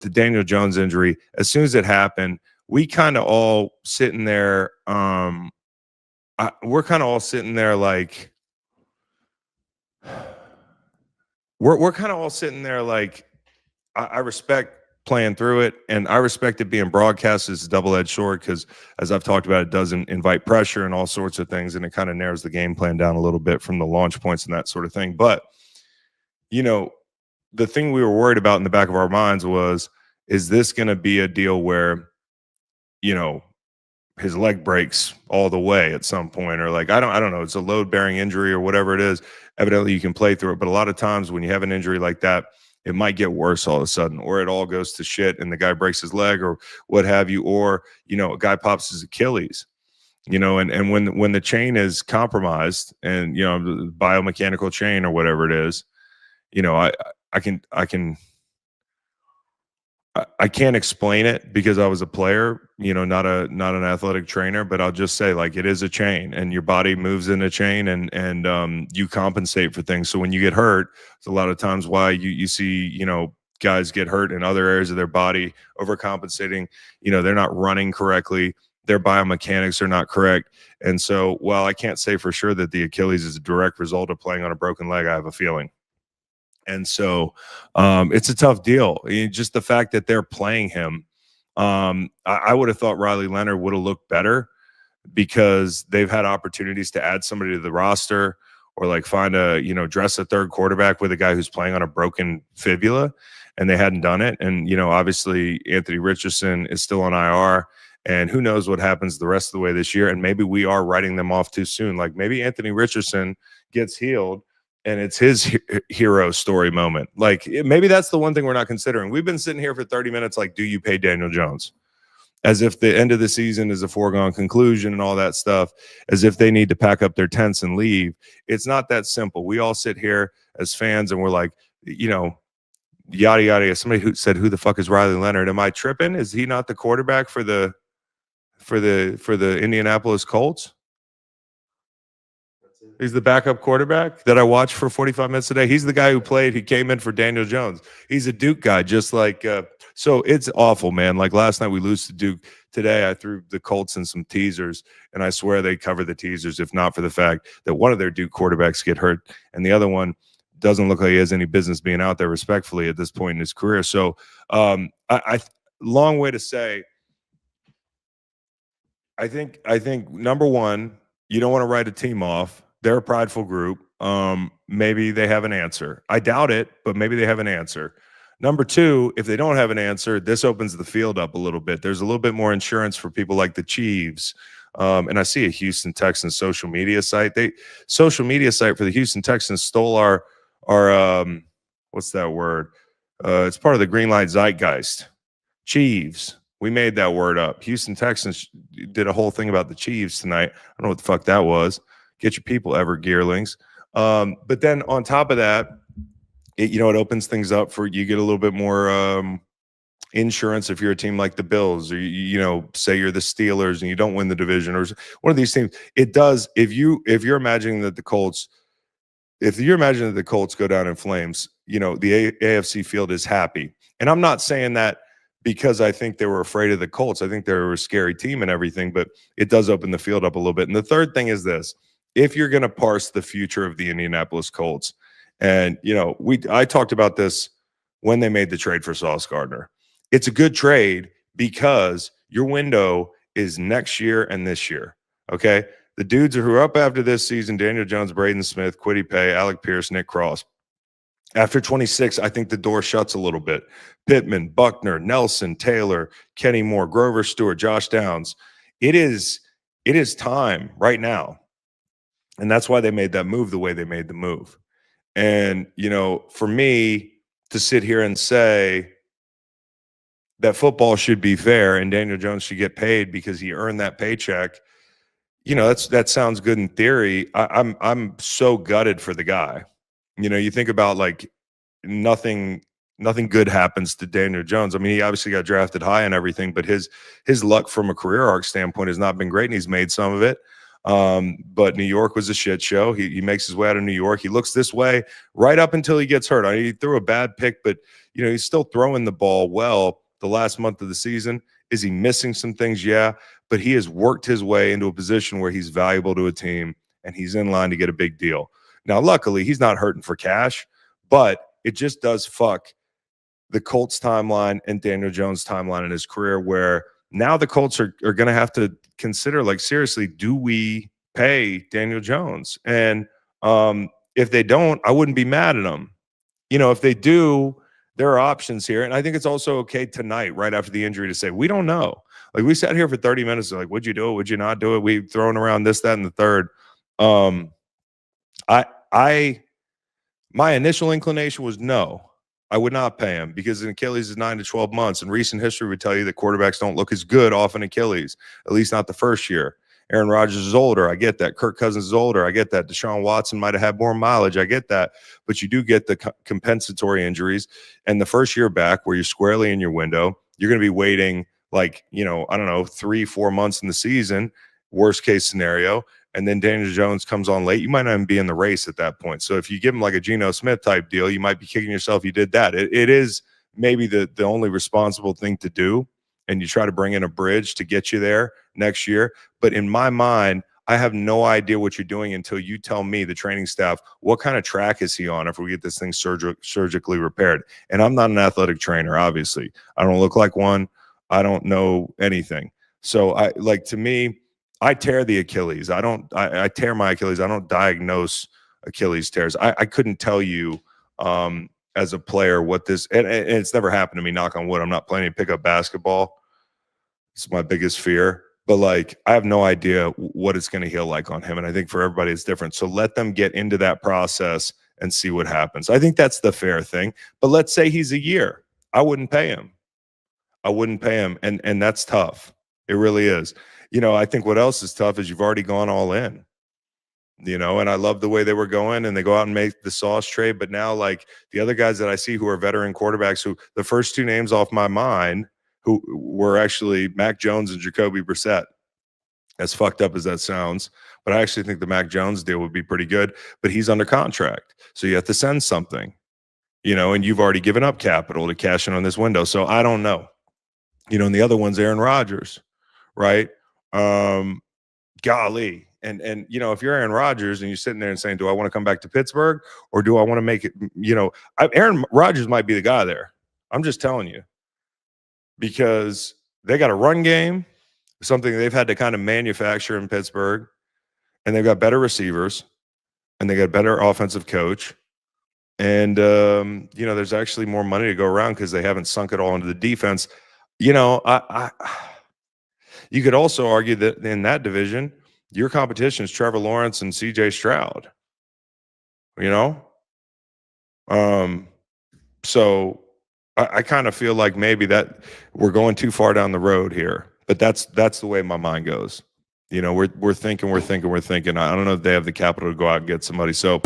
the Daniel Jones injury, as soon as it happened, we kind of all sitting there. We're kind of all sitting there like we're kind of all sitting there like I respect playing through it, and I respect it being broadcast as a double-edged sword because, as I've talked about, it doesn't invite pressure and all sorts of things, and it kind of narrows the game plan down a little bit from the launch points and that sort of thing. But the thing we were worried about in the back of our minds was, is this going to be a deal where, his leg breaks all the way at some point, or like, I don't know, it's a load bearing injury or whatever it is. Evidently you can play through it. But a lot of times when you have an injury like that, it might get worse all of a sudden, or it all goes to shit and the guy breaks his leg or what have you, or, a guy pops his Achilles, and when the chain is compromised and, the biomechanical chain or whatever it is, I can't explain it because I was a player, not an athletic trainer, but I'll just say, like, it is a chain and your body moves in a chain and you compensate for things. So when you get hurt, it's a lot of times why you see, guys get hurt in other areas of their body, overcompensating, they're not running correctly. Their biomechanics are not correct. And so while I can't say for sure that the Achilles is a direct result of playing on a broken leg, I have a feeling. And so it's a tough deal. Just the fact that they're playing him, I would have thought Riley Leonard would have looked better because they've had opportunities to add somebody to the roster or like find dress a third quarterback with a guy who's playing on a broken fibula, and they hadn't done it. And, obviously Anthony Richardson is still on IR, and who knows what happens the rest of the way this year. And maybe we are writing them off too soon. Like maybe Anthony Richardson gets healed and it's his hero story moment. Like maybe that's the one thing we're not considering. We've been sitting here for 30 minutes like, do you pay Daniel Jones? As if the end of the season is a foregone conclusion and all that stuff, as if they need to pack up their tents and leave. It's not that simple. We all sit here as fans and we're like, yada, yada. Somebody who said, who the fuck is Riley Leonard? Am I tripping? Is he not the quarterback for the Indianapolis Colts? He's the backup quarterback that I watch for 45 minutes a day. He's the guy who played. He came in for Daniel Jones. He's a Duke guy, just like so it's awful, man. Like last night we lose to Duke. Today I threw the Colts in some teasers, and I swear they cover the teasers if not for the fact that one of their Duke quarterbacks get hurt and the other one doesn't look like he has any business being out there respectfully at this point in his career. So I long way to say, I think number one, you don't want to write a team off. They're a prideful group. Maybe they have an answer. I doubt it, but maybe they have an answer. Number two, if they don't have an answer, this opens the field up a little bit. There's a little bit more insurance for people like the Chiefs. And I see a Houston Texans social media site. Social media site for the Houston Texans stole our what's that word? It's part of the Green Light zeitgeist. Chiefs. We made that word up. Houston Texans did a whole thing about the Chiefs tonight. I don't know what the fuck that was. Get your people, Evergearlings. But then on top of that, it opens things up for you get a little bit more insurance if you're a team like the Bills, or say you're the Steelers and you don't win the division, or one of these teams. It does if you're imagining that the Colts, go down in flames, the AFC field is happy. And I'm not saying that because I think they were afraid of the Colts. I think they were a scary team and everything, but it does open the field up a little bit. And the third thing is this: if you're going to parse the future of the Indianapolis Colts, and I talked about this when they made the trade for Sauce Gardner. It's a good trade because your window is next year and this year. Okay, the dudes who are up after this season: Daniel Jones, Braden Smith, Kwity Paye, Alec Pierce, Nick Cross. After 26, I think the door shuts a little bit. Pittman, Buckner, Nelson, Taylor, Kenny Moore, Grover Stewart, Josh Downs. It is time right now. And that's why they made that move the way they made the move. And, for me to sit here and say that football should be fair and Daniel Jones should get paid because he earned that paycheck, that sounds good in theory. I'm so gutted for the guy. You think about like nothing good happens to Daniel Jones. I mean, he obviously got drafted high and everything, but his luck from a career arc standpoint has not been great, and he's made some of it. But New York was a shit show. He makes his way out of New York. He looks this way right up until he gets hurt. He threw a bad pick, but he's still throwing the ball well the last month of the season. Is he missing some things? Yeah, but he has worked his way into a position where he's valuable to a team and he's in line to get a big deal. Now, luckily, he's not hurting for cash, but it just does fuck the Colts timeline and Daniel Jones timeline in his career, where now the Colts are going to have to consider, like, seriously, do we pay Daniel Jones? And if they don't, I wouldn't be mad at them. If they do, there are options here. And I think it's also okay tonight, right after the injury, to say, we don't know. Like, we sat here for 30 minutes, like, would you do it? Would you not do it? We've thrown around this, that, and the third. My initial inclination was no. I would not pay him, because an Achilles is 9 to 12 months, and recent history would tell you that quarterbacks don't look as good off an Achilles, at least not the first year. Aaron Rodgers is older. I get that. Kirk Cousins is older. I get that. Deshaun Watson might have had more mileage. I get that. But you do get the compensatory injuries. And the first year back, where you're squarely in your window, you're going to be waiting, like, I don't know, 3-4 months in the season, worst case scenario. And then Daniel Jones comes on late. You might not even be in the race at that point. So if you give him like a Geno Smith type deal, you might be kicking yourself you did that. It is maybe the only responsible thing to do. And you try to bring in a bridge to get you there next year. But in my mind, I have no idea what you're doing until you tell me, the training staff, what kind of track is he on if we get this thing surgically repaired. And I'm not an athletic trainer, obviously. I don't look like one. I don't know anything. So to me, I tear the Achilles. I tear my Achilles. I don't diagnose Achilles tears. I couldn't tell you as a player what this, and it's never happened to me, knock on wood. I'm not planning to pick up basketball. It's my biggest fear. But like, I have no idea what it's going to heal like on him. And I think for everybody it's different. So let them get into that process and see what happens. I think that's the fair thing. But let's say he's a year. I wouldn't pay him. And that's tough. It really is. I think what else is tough is you've already gone all in. And I love the way they were going, and they go out and make the Sauce trade. But now, like, the other guys that I see who are veteran quarterbacks, who the first two names off my mind, who were actually Mac Jones and Jacoby Brissett. As fucked up as that sounds, but I actually think the Mac Jones deal would be pretty good. But he's under contract, so you have to send something, and you've already given up capital to cash in on this window. So I don't know. And the other one's Aaron Rodgers, right? Golly. And if you're Aaron Rodgers and you're sitting there and saying, do I want to come back to Pittsburgh, or do I want to make it, Aaron Rodgers might be the guy there. I'm just telling you, because they got a run game, something they've had to kind of manufacture in Pittsburgh, and they've got better receivers, and they got a better offensive coach. And, there's actually more money to go around because they haven't sunk it all into the defense. You could also argue that in that division, your competition is Trevor Lawrence and CJ Stroud, so I kind of feel like maybe that we're going too far down the road here, but that's the way my mind goes. We're thinking. I don't know if they have the capital to go out and get somebody. So